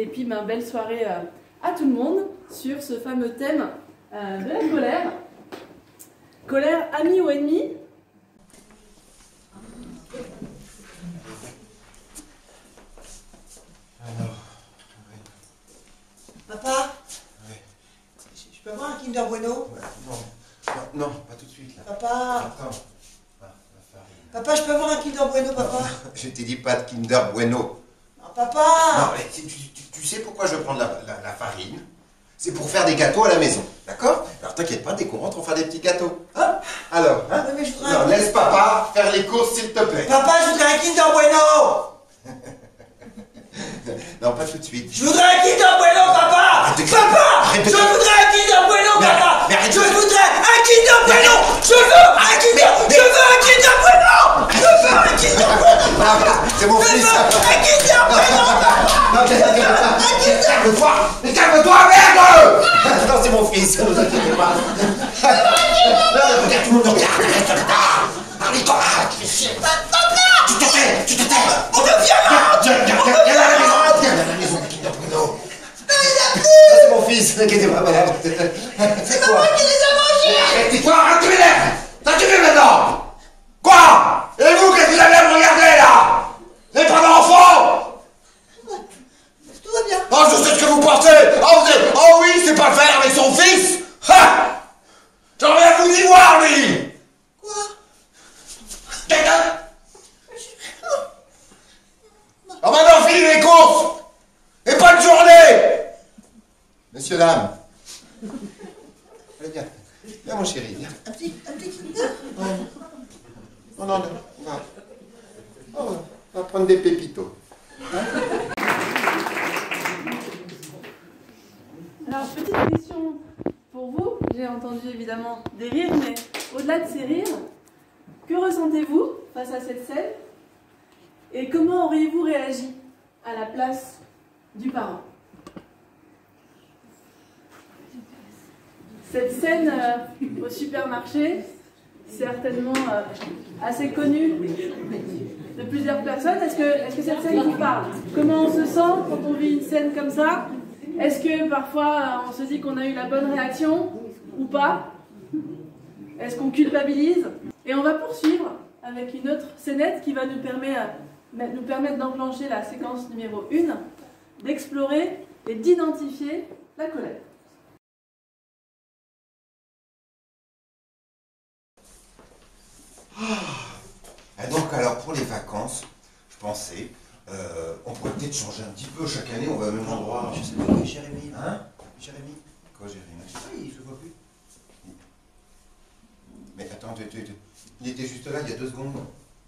Et puis, belle soirée à tout le monde sur ce fameux thème de la colère. Colère, ami ou ennemi? Alors, Papa? oui. Je peux avoir un Kinder Bueno? Ouais, non, pas tout de suite là. Papa? Attends. Ah, la farine. Papa, je peux avoir un Kinder Bueno, papa? Je t'ai dit pas de Kinder Bueno. Non, papa! Non, mais tu sais pourquoi je prends la farine? C'est pour faire des gâteaux à la maison, d'accord? Alors t'inquiète pas, dès qu'on rentre, on fera des petits gâteaux. Hein? Alors, hein? Oui, mais je voudrais Non, laisse papa faire les courses, s'il te plaît. Papa, je voudrais un Kinder Bueno! Non, pas tout de suite. Je voudrais un Kinder Bueno, papa! Arrête de- Papa! Arrête de- Je voudrais un Kinder Bueno, Mais papa! arrête- mais arrête Je de- voudrais un Kinder Bueno! Je veux un Kinder! Je veux un Kinder Bueno! Je veux un Kinder Bueno! C'est mon Je fils. veux un Kinder Bueno! Non, calme-toi! Mais calme-toi, merde! Non, c'est mon fils, ne vous inquiétez pas. Non, regarde, tout le monde me regarde, arrête là! Parle-toi, tu fais chier! Tu te tais! On devient là! Viens à la maison! Viens à la maison, Kinder Bueno! C'est mon fils, n'inquiétez pas, madame. C'est Maman qui les a mangés! Arrêtez-toi, arrête de m'énerver! T'as tué maintenant! Quoi? Et vous, qu'est-ce que vous avez à me regarder là? Vous n'avez pas d'enfant? Tout va bien. Oh, je sais ce que vous pensez! Oh oui, c'est pas faire avec son fils! Ha! J'en reviens à vous y voir, lui! Quoi? Quelqu'un? Oh, maintenant, finis les courses! Et pas de journée! Messieurs, dames. Allez, viens. Viens, mon chéri, viens. Un petit Kinder? Non, on va prendre des pépitos. Alors, petite question pour vous. J'ai entendu évidemment des rires, mais au-delà de ces rires, que ressentez-vous face à cette scène? Et comment auriez-vous réagi à la place du parent? Cette scène au supermarché, certainement assez connue de plusieurs personnes. Est-ce que cette scène vous parle? Comment on se sent quand on vit une scène comme ça? Est-ce que parfois on se dit qu'on a eu la bonne réaction ou pas? Est-ce qu'on culpabilise? Et on va poursuivre avec une autre scénette qui va nous permettre d'enclencher la séquence numéro 1, d'explorer et d'identifier la colère. Et donc, alors, pour les vacances, je pensais, on pourrait peut-être changer un petit peu chaque année, on va au même endroit. Je sais pas, Jérémy. Hein? Jérémy. Quoi, Jérémy? Oui, je le vois plus. Mais attends, il était juste là il y a 2 secondes.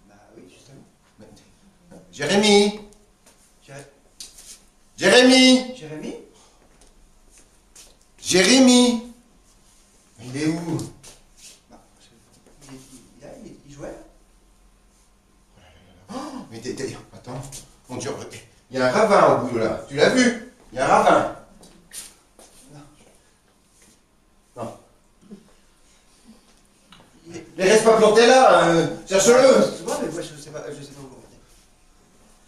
Bah oui, justement. Jérémy! Jérémy! Jérémy? Jérémy! Il est où? Bah, il jouait. Oh, mais attends, mon Dieu, il y a un ravin au bout là. Tu l'as vu? Il y a un ravin. Non. Mais reste pas planté là, cherche-le. Tu vois, mais moi je sais pas où on est.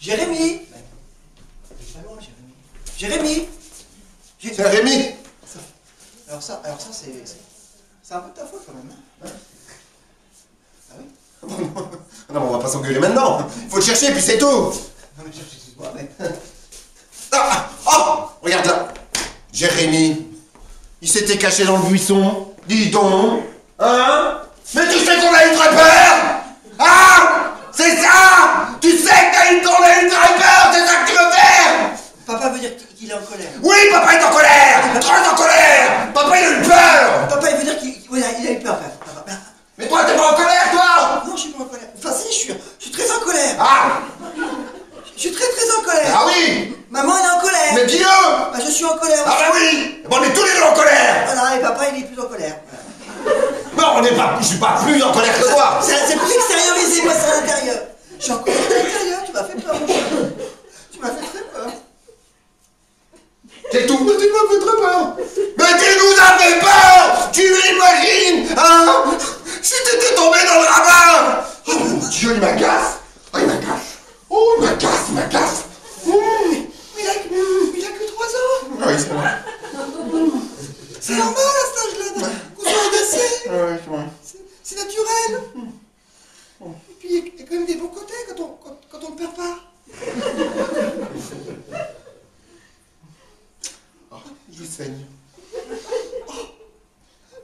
Jérémy! Il est pas loin, Jérémy. Jérémy! C'est Rémi. Alors ça c'est un peu de ta faute quand même. Hein? Ah oui? Non, mais on va pas s'engueuler maintenant. Faut le chercher, puis c'est tout. Non mais excuse-moi, mais... Ah, oh, regarde là. Jérémy. Il s'était caché dans le buisson. Dis donc. Hein? Mais tu sais qu'on a eu très peur. Hein? C'est ça? Tu sais qu'on a eu très peur. C'est ça que tu veux faire? Papa veut dire qu'il est en colère. Oui, papa est en colère. Très en colère. Papa, il a eu peur. Papa il veut dire qu'il a eu peur quand même. Papa. Mais toi, t'es pas en colère, toi? Non, je suis pas en colère. Enfin si, je suis très en colère. Ah. Je suis très en colère. Ah oui. Maman elle est en colère. Mais dis-le. Bah, je suis en colère. Ah bah oui. Bon, on est tous les deux en colère. Voilà, et papa il est plus en colère. Non, je suis pas plus en colère que toi. C'est plus extériorisé, moi c'est à l'intérieur. Je suis en colère à l'intérieur, tu m'as fait peur mon chéri. Tu m'as fait très peur. C'est tout. Mais tu m'as fait très peur. Mais tu nous as fait peur. Tu imagines, hein? Si t'étais tombé dans le ravin. Oh mon Dieu, il m'agace. Oh, il m'agace. Oh, il m'agace. Mais il a que c'est vrai. C'est normal à cet âge-là qu'on soit agacé. Ouais, c'est vrai. C'est naturel. Et puis il y a quand même des bons côtés quand on ne perd pas. Oh, je saigne. Oh,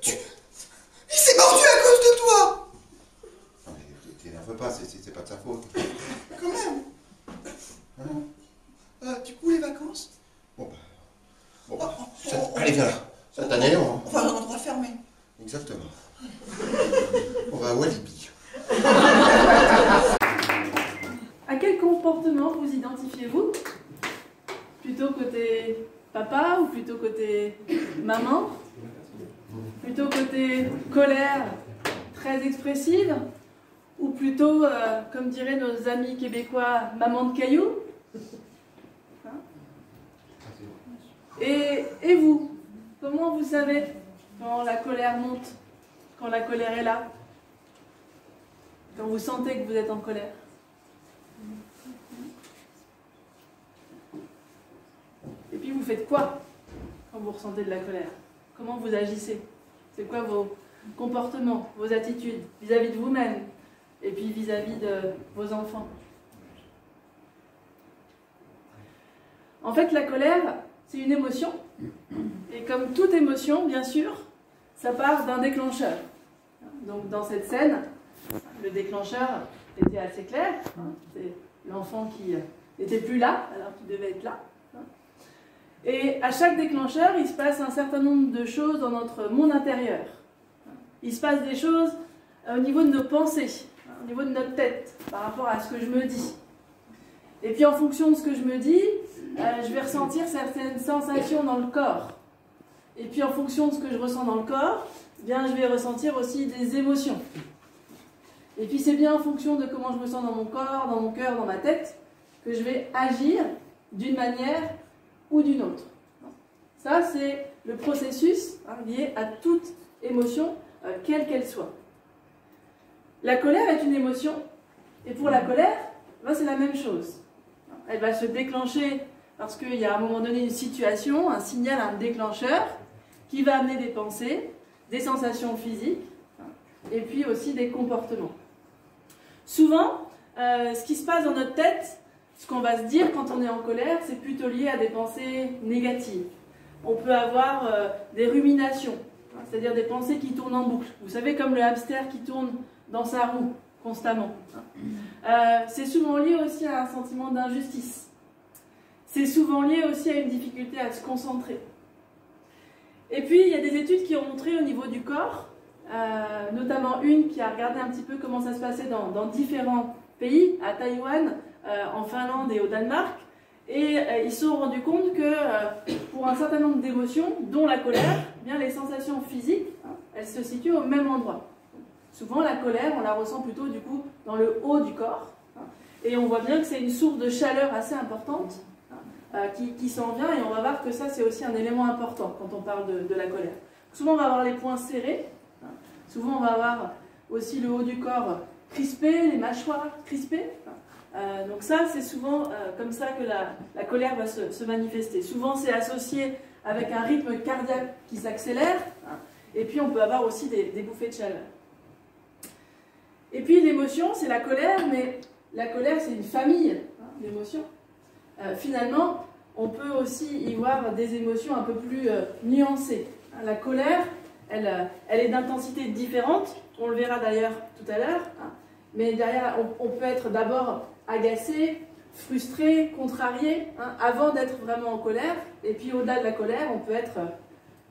il s'est mordu à cause de toi. Non, mais t'énerve pas, c'est pas de sa faute. Quand même. Du coup, les vacances? Bon, allez, viens là. Cette année, on va à un endroit fermé. Exactement. On va à Walibi. À quel comportement vous identifiez-vous? Plutôt côté papa ou plutôt côté maman? Plutôt côté colère très expressive? Ou plutôt, comme diraient nos amis québécois, maman de cailloux? Hein? Et vous? Comment vous savez quand la colère monte? Quand la colère est là? Quand vous sentez que vous êtes en colère? Et puis vous faites quoi quand vous ressentez de la colère? Comment vous agissez? C'est quoi vos comportements, vos attitudes vis-à-vis de vous-même et puis vis-à-vis de vos enfants? En fait, la colère, c'est une émotion. Et comme toute émotion, bien sûr, ça part d'un déclencheur. Donc dans cette scène, le déclencheur était assez clair. C'est l'enfant qui n'était plus là, alors qu'il devait être là. Et à chaque déclencheur, il se passe un certain nombre de choses dans notre monde intérieur. Il se passe des choses au niveau de nos pensées, au niveau de notre tête, par rapport à ce que je me dis. Et puis en fonction de ce que je me dis, je vais ressentir certaines sensations dans le corps. Et puis en fonction de ce que je ressens dans le corps, eh bien, je vais ressentir aussi des émotions. Et puis c'est bien en fonction de comment je me sens dans mon corps, dans mon cœur, dans ma tête, que je vais agir d'une manière ou d'une autre. Ça, c'est le processus lié à toute émotion, quelle qu'elle soit. La colère est une émotion, et pour la colère, c'est la même chose. Elle va se déclencher parce qu'il y a à un moment donné une situation, un signal, un déclencheur, qui va amener des pensées, des sensations physiques, et puis aussi des comportements. Souvent, ce qui se passe dans notre tête, ce qu'on va se dire quand on est en colère, c'est plutôt lié à des pensées négatives. On peut avoir des ruminations, c'est-à-dire des pensées qui tournent en boucle. Vous savez, comme le hamster qui tourne dans sa roue constamment. C'est souvent lié aussi à un sentiment d'injustice. C'est souvent lié aussi à une difficulté à se concentrer. Et puis, il y a des études qui ont montré au niveau du corps, notamment une qui a regardé un petit peu comment ça se passait dans différents pays, à Taïwan, en Finlande et au Danemark, et ils se sont rendus compte que pour un certain nombre d'émotions, dont la colère, eh bien, les sensations physiques, elles se situent au même endroit. Souvent, la colère, on la ressent plutôt du coup dans le haut du corps, et on voit bien que c'est une source de chaleur assez importante qui s'en vient, et on va voir que ça, c'est aussi un élément important quand on parle de la colère. Souvent, on va avoir les poings serrés, souvent, on va avoir aussi le haut du corps crispé, les mâchoires crispées. Donc ça, c'est souvent comme ça que la colère va se manifester. Souvent, c'est associé avec un rythme cardiaque qui s'accélère, et puis on peut avoir aussi des bouffées de chaleur. Et puis l'émotion, c'est la colère, mais la colère, c'est une famille d'émotions. Finalement, on peut aussi y voir des émotions un peu plus nuancées. La colère, elle est d'intensité différente, on le verra d'ailleurs tout à l'heure, mais derrière, on peut être d'abord agacé, frustré, contrarié, avant d'être vraiment en colère. Et puis au-delà de la colère, on peut être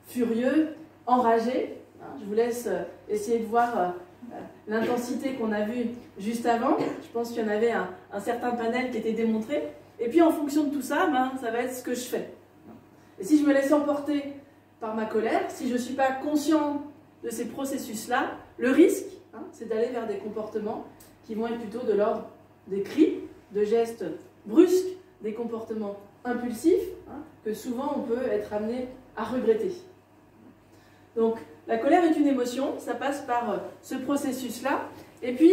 furieux, enragé. Je vous laisse essayer de voir l'intensité qu'on a vue juste avant. Je pense qu'il y en avait un certain panel qui était démontré. Et puis en fonction de tout ça, ça va être ce que je fais. Et si je me laisse emporter par ma colère, si je ne suis pas conscient de ces processus-là, le risque, c'est d'aller vers des comportements qui vont être plutôt de l'ordre des cris, de gestes brusques, des comportements impulsifs, que souvent on peut être amené à regretter. Donc la colère est une émotion, ça passe par ce processus-là. Et puis,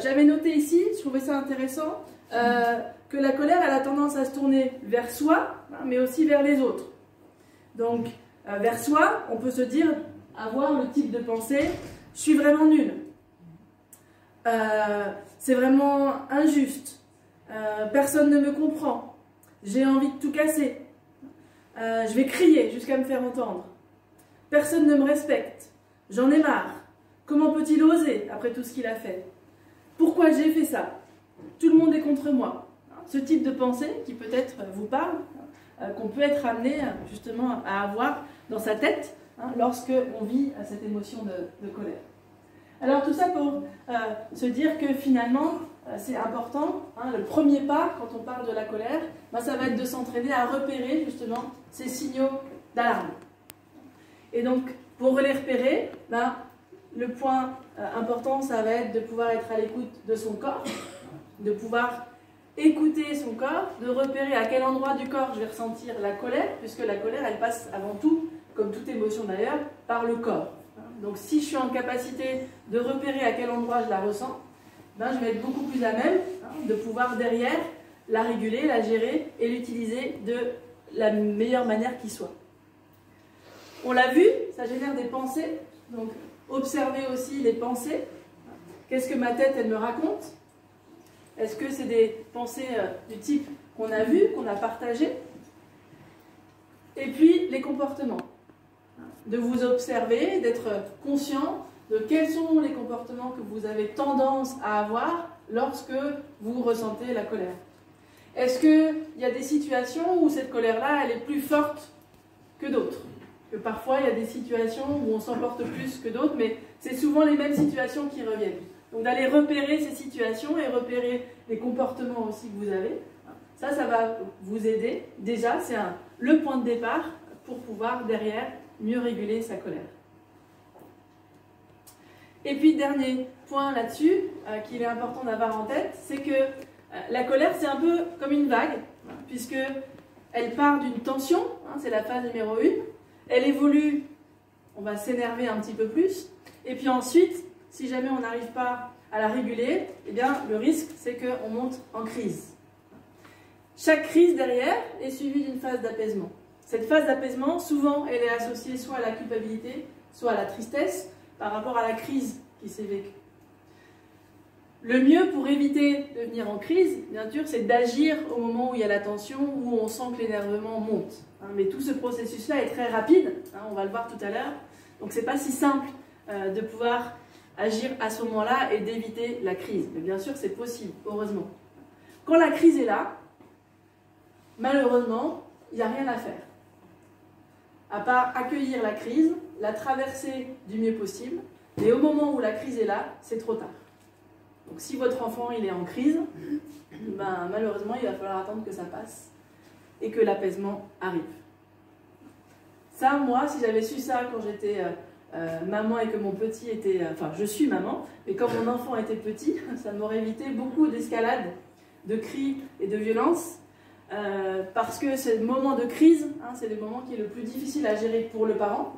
j'avais noté ici, je trouvais ça intéressant, que la colère elle a tendance à se tourner vers soi, mais aussi vers les autres. Donc, vers soi, on peut se dire, avoir le type de pensée, je suis vraiment nul. C'est vraiment injuste. Personne ne me comprend. J'ai envie de tout casser. Je vais crier jusqu'à me faire entendre. Personne ne me respecte. J'en ai marre. Comment peut-il oser après tout ce qu'il a fait? Pourquoi j'ai fait ça? Tout le monde est contre moi. Ce type de pensée qui peut-être vous parle, qu'on peut être amené justement à avoir dans sa tête lorsque on vit cette émotion de colère. Alors tout ça pour se dire que finalement c'est important, le premier pas quand on parle de la colère, ça va être de s'entraîner à repérer justement ces signaux d'alarme. Et donc pour les repérer, le point important ça va être de pouvoir être à l'écoute de son corps, de pouvoir écouter son corps, de repérer à quel endroit du corps je vais ressentir la colère, puisque la colère elle passe avant tout, comme toute émotion d'ailleurs, par le corps. Donc si je suis en capacité de repérer à quel endroit je la ressens, je vais être beaucoup plus à même de pouvoir derrière la réguler, la gérer et l'utiliser de la meilleure manière qui soit. On l'a vu, ça génère des pensées, donc observez aussi les pensées. Qu'est-ce que ma tête elle me raconte? Est-ce que c'est des pensées du type qu'on a vu, qu'on a partagé? Et puis les comportements. De vous observer, d'être conscient de quels sont les comportements que vous avez tendance à avoir lorsque vous ressentez la colère. Est-ce qu'il y a des situations où cette colère-là, elle est plus forte que d'autres? Que parfois, il y a des situations où on s'emporte plus que d'autres, mais c'est souvent les mêmes situations qui reviennent. Donc d'aller repérer ces situations et repérer les comportements aussi que vous avez, ça va vous aider. Déjà, c'est le point de départ pour pouvoir derrière mieux réguler sa colère. Et puis, dernier point là-dessus, qu'il est important d'avoir en tête, c'est que la colère, c'est un peu comme une vague, puisque elle part d'une tension, c'est la phase numéro 1, elle évolue, on va s'énerver un petit peu plus, et puis ensuite, si jamais on n'arrive pas à la réguler, eh bien, le risque, c'est qu'on monte en crise. Chaque crise derrière est suivie d'une phase d'apaisement. Cette phase d'apaisement, souvent, elle est associée soit à la culpabilité, soit à la tristesse, par rapport à la crise qui s'est vécue. Le mieux pour éviter de venir en crise, bien sûr, c'est d'agir au moment où il y a la tension, où on sent que l'énervement monte. Mais tout ce processus-là est très rapide, on va le voir tout à l'heure, donc c'est pas si simple de pouvoir agir à ce moment-là et d'éviter la crise. Mais bien sûr, c'est possible, heureusement. Quand la crise est là, malheureusement, il n'y a rien à faire. À part accueillir la crise, la traverser du mieux possible, mais au moment où la crise est là, c'est trop tard. Donc si votre enfant il est en crise, malheureusement, il va falloir attendre que ça passe et que l'apaisement arrive. Ça, moi, si j'avais su ça quand j'étais maman et que mon petit était... Enfin, je suis maman, mais quand mon enfant était petit, ça m'aurait évité beaucoup d'escalades, de cris et de violences, parce que ce moment de crise, c'est le moment qui est le plus difficile à gérer pour le parent,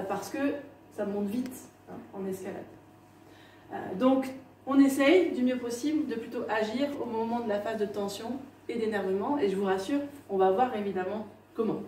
parce que ça monte vite en escalade. Donc, on essaye du mieux possible de plutôt agir au moment de la phase de tension et d'énervement, et je vous rassure, on va voir évidemment comment.